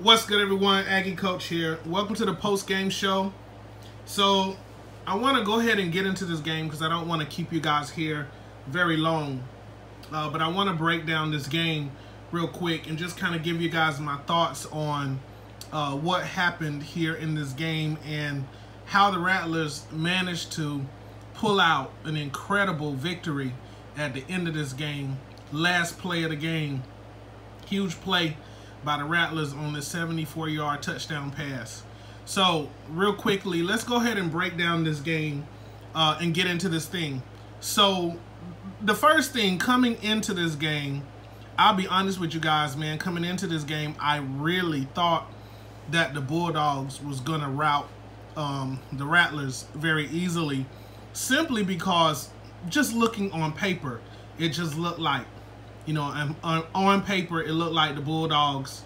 What's good, everyone? Aggie Coach here. Welcome to the post-game show. So I want to go ahead and get into this game because I don't want to keep you guys here very long. But I want to break down this game real quick and just kind of give you guys my thoughts on what happened here in this game and how the Rattlers managed to pull out an incredible victory at the end of this game. Last play of the game. Huge play by the Rattlers on the 74-yard touchdown pass. So, real quickly, let's go ahead and break down this game and get into this thing. So, the first thing coming into this game, I'll be honest with you guys, man. Coming into this game, I really thought that the Bulldogs was going to rout the Rattlers very easily, simply because just looking on paper, it just looked like, you know, on paper, it looked like the Bulldogs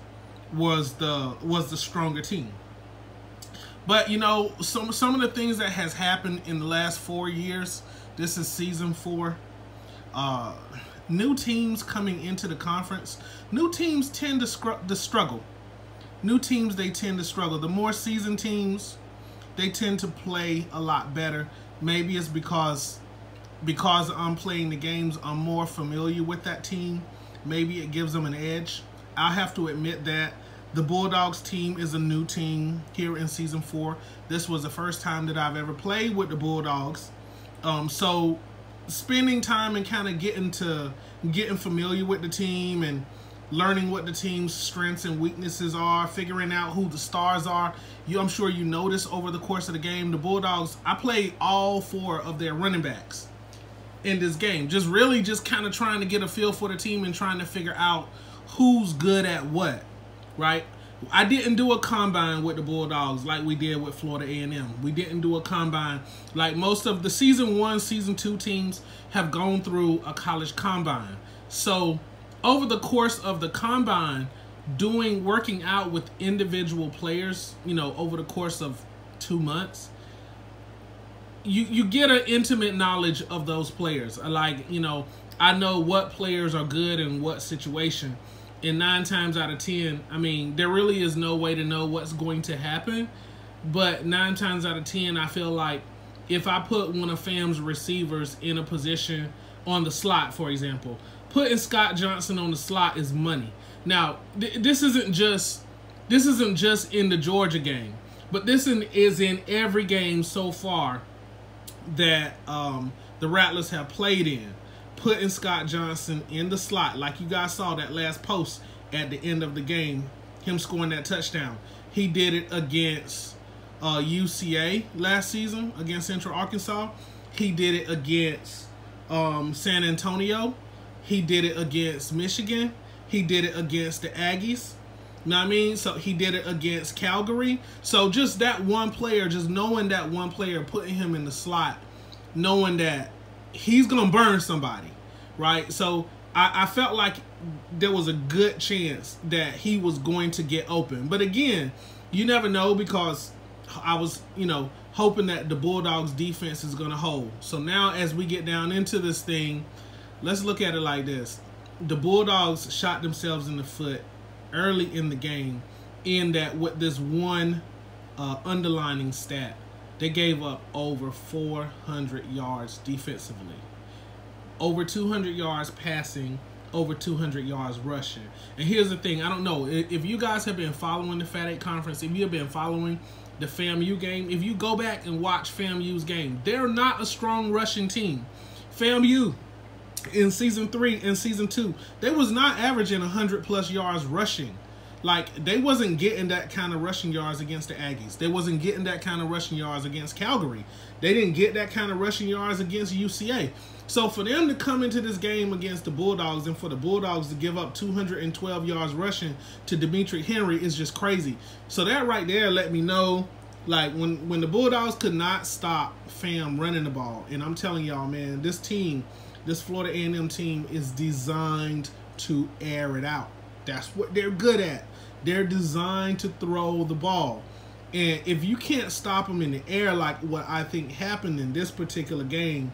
was the stronger team. But, you know, some of the things that has happened in the last 4 years, this is season 4, new teams coming into the conference, new teams tend to struggle. New teams, they tend to struggle. The more seasoned teams, they tend to play a lot better. Maybe it's because I'm playing the games, I'm more familiar with that team. Maybe it gives them an edge. I'll have to admit that the Bulldogs team is a new team here in Season 4. This was the first time that I've ever played with the Bulldogs. So spending time and kind of getting familiar with the team and learning what the team's strengths and weaknesses are, figuring out who the stars are. I'm sure you noticed over the course of the game, the Bulldogs, I played all 4 of their running backs in this game. Just kind of trying to get a feel for the team and trying to figure out who's good at what, right? I didn't do a combine with the Bulldogs like we did with Florida A&M. We didn't do a combine like most of the Season 1, Season 2 teams have gone through a college combine. So over the course of the combine, working out with individual players, you know, over the course of 2 months, you get an intimate knowledge of those players. Like, you know, I know what players are good in what situation. And 9 times out of 10, I mean, there really is no way to know what's going to happen. But 9 times out of 10, I feel like if I put one of FAM's receivers in a position on the slot, for example, putting Scott Johnson on the slot is money. Now, this isn't just in the Georgia game, but this is in every game so far that the Rattlers have played in. Putting Scott Johnson in the slot, like you guys saw that last post at the end of the game, him scoring that touchdown. He did it against UCA last season, against Central Arkansas. He did it against San Antonio. He did it against Michigan. He did it against the Aggies. You know what I mean? So he did it against Calgary. So just that one player, just knowing that one player, putting him in the slot, knowing that he's going to burn somebody, right? So I felt like there was a good chance that he was going to get open. But again, you never know, because I was, you know, hoping that the Bulldogs defense is going to hold. So now as we get down into this thing, let's look at it like this. The Bulldogs shot themselves in the foot early in the game in that with this one underlining stat. They gave up over 400 yards defensively, over 200 yards passing, over 200 yards rushing. And here's the thing. I don't know if you guys have been following the Fat8 conference, if you've been following the FAMU game, if you go back and watch FAMU's game, they're not a strong rushing team. FAMU in Season 3 and Season 2, they was not averaging 100+ yards rushing. Like, they wasn't getting that kind of rushing yards against the Aggies. They wasn't getting that kind of rushing yards against Calgary. They didn't get that kind of rushing yards against UCA. So for them to come into this game against the Bulldogs and for the Bulldogs to give up 212 yards rushing to Dimitri Henry is just crazy. So that right there let me know, like, when the Bulldogs could not stop FAM running the ball. And I'm telling y'all, man, this team, this Florida A&M team is designed to air it out. That's what they're good at. They're designed to throw the ball. And if you can't stop them in the air like what I think happened in this particular game,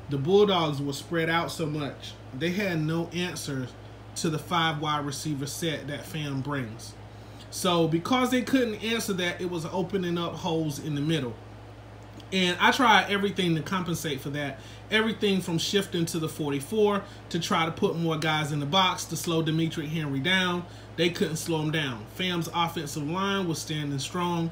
the Bulldogs were spread out so much. They had no answer to the 5 wide receiver set that FAM brings. So because they couldn't answer that, it was opening up holes in the middle. And I tried everything to compensate for that. Everything from shifting to the 44 to try to put more guys in the box to slow Demetric Henry down. They couldn't slow him down. FAM's offensive line was standing strong,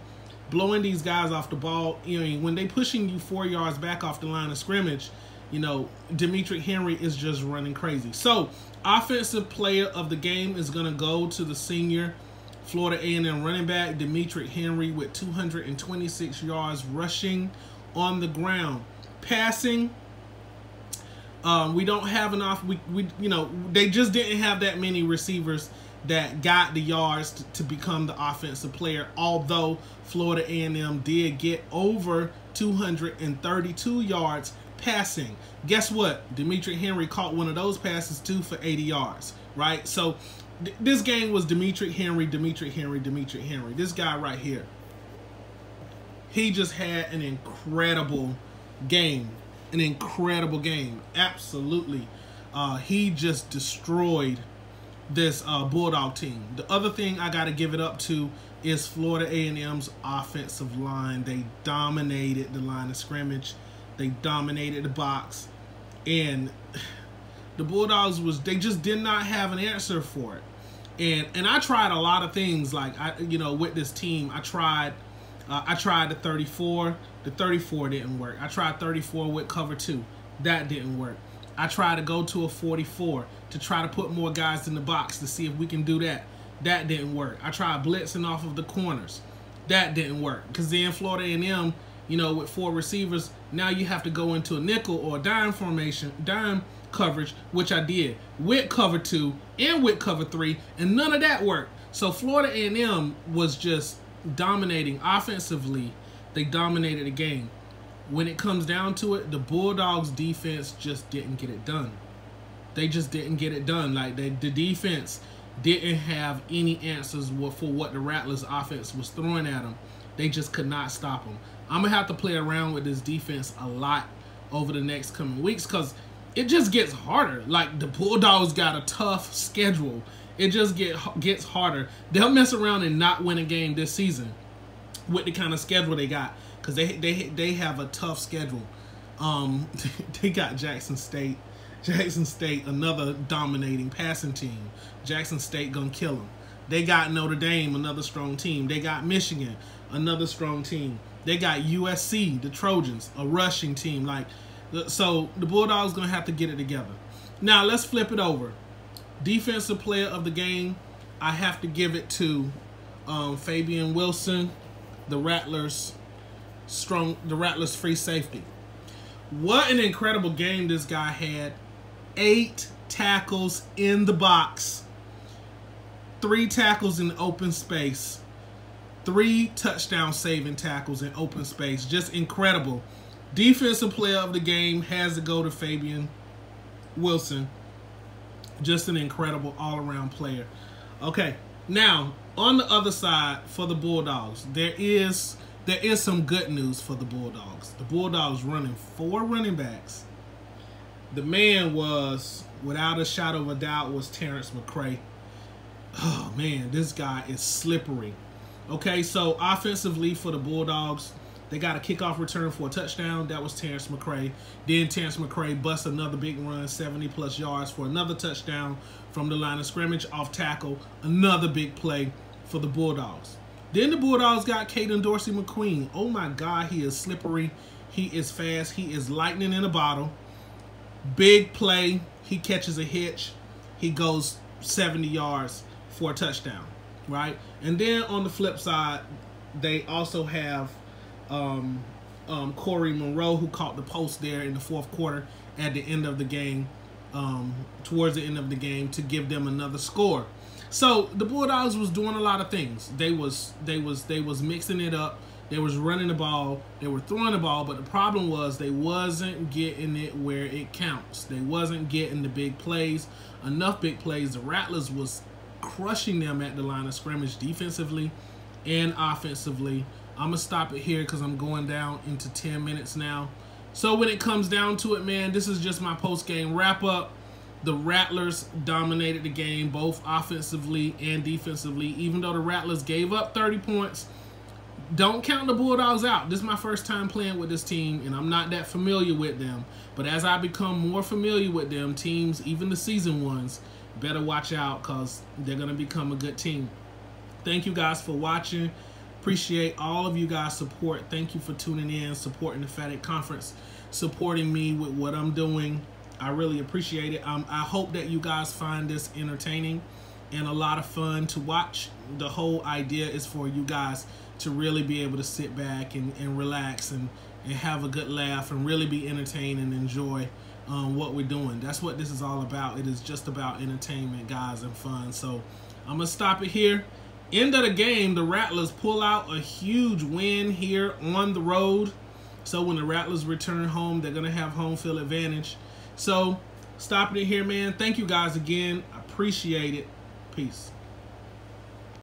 blowing these guys off the ball. You know, when they pushing you 4 yards back off the line of scrimmage, you know, Demetric Henry is just running crazy. So, offensive player of the game is going to go to the senior Florida A&M running back, Demetric Henry, with 226 yards rushing on the ground. Passing, we don't have enough. You know, they just didn't have that many receivers that got the yards to become the offensive player, although Florida A&M did get over 232 yards passing. Guess what? Demetric Henry caught one of those passes too for 80 yards, right? So this game was Demetric Henry, Demetric Henry, Demetric Henry. This guy right here, he just had an incredible game. An incredible game. Absolutely. He just destroyed this Bulldog team. The other thing I got to give it up to is Florida A&M's offensive line. They dominated the line of scrimmage. They dominated the box. And the Bulldogs they just did not have an answer for it. And I tried a lot of things, like, you know, with this team. I tried the 34. The 34 didn't work. I tried 34 with cover 2. That didn't work. I tried to go to a 44 to try to put more guys in the box to see if we can do that. That didn't work. I tried blitzing off of the corners. That didn't work. Because then Florida A&M, you know, with 4 receivers, now you have to go into a nickel or a dime formation, dime coverage, which I did with cover 2 and with cover 3, and none of that worked. So Florida A&M was just dominating offensively. They dominated the game. When it comes down to it, the Bulldogs defense just didn't get it done. They just didn't get it done. Like, the defense didn't have any answers for what the Rattlers offense was throwing at them. They just could not stop them. I'm going to have to play around with this defense a lot over the next coming weeks because it just gets harder. Like, the Bulldogs got a tough schedule. It just gets harder. They'll mess around and not win a game this season with the kind of schedule they got, because they have a tough schedule. They got Jackson State. Jackson State, another dominating passing team. Jackson State gonna kill them. They got Notre Dame, another strong team. They got Michigan, another strong team. They got USC, the Trojans, a rushing team. Like, so the Bulldogs gonna have to get it together. Now let's flip it over. Defensive player of the game, I have to give it to Fabian Wilson, the Rattlers free safety. What an incredible game this guy had. 8 tackles in the box, 3 tackles in open space, 3 touchdown saving tackles in open space. Just incredible. Defensive player of the game has to go to Fabian Wilson. Just an incredible all-around player. Okay, now on the other side for the Bulldogs, there is some good news for the Bulldogs. The Bulldogs running 4 running backs. The man was, without a shadow of a doubt, was Terrence McCray. Oh, man, this guy is slippery. Okay, so offensively for the Bulldogs, they got a kickoff return for a touchdown. That was Terrence McCray. Then Terrence McCray busts another big run, 70-plus yards for another touchdown from the line of scrimmage off tackle. Another big play for the Bulldogs. Then the Bulldogs got Caden Dorsey McQueen. Oh, my God, he is slippery. He is fast. He is lightning in a bottle. Big play. He catches a hitch. He goes 70 yards for a touchdown, right? And then on the flip side, they also have Corey Monroe, who caught the post there in the 4th quarter at the end of the game, towards the end of the game, to give them another score. So the Bulldogs was doing a lot of things. They was mixing it up. They was running the ball. They were throwing the ball. But the problem was they wasn't getting it where it counts. They wasn't getting the big plays, enough big plays. The Rattlers was crushing them at the line of scrimmage defensively and offensively. I'm going to stop it here because I'm going down into 10 minutes now. So when it comes down to it, man, this is just my post-game wrap-up. The Rattlers dominated the game, both offensively and defensively. Even though the Rattlers gave up 30 points, don't count the Bulldogs out. This is my first time playing with this team, and I'm not that familiar with them. But as I become more familiar with them, teams, even the season ones, better watch out because they're going to become a good team. Thank you guys for watching. Appreciate all of you guys' support. Thank you for tuning in, supporting the Fat8 Conference, supporting me with what I'm doing. I really appreciate it. I hope that you guys find this entertaining and a lot of fun to watch. The whole idea is for you guys to really be able to sit back and relax and have a good laugh and really be entertained and enjoy what we're doing. That's what this is all about. It is just about entertainment, guys, and fun. So I'm going to stop it here. End of the game, the Rattlers pull out a huge win here on the road. So when the Rattlers return home, they're going to have home field advantage. So stopping it here, man. Thank you guys again. I appreciate it. Peace.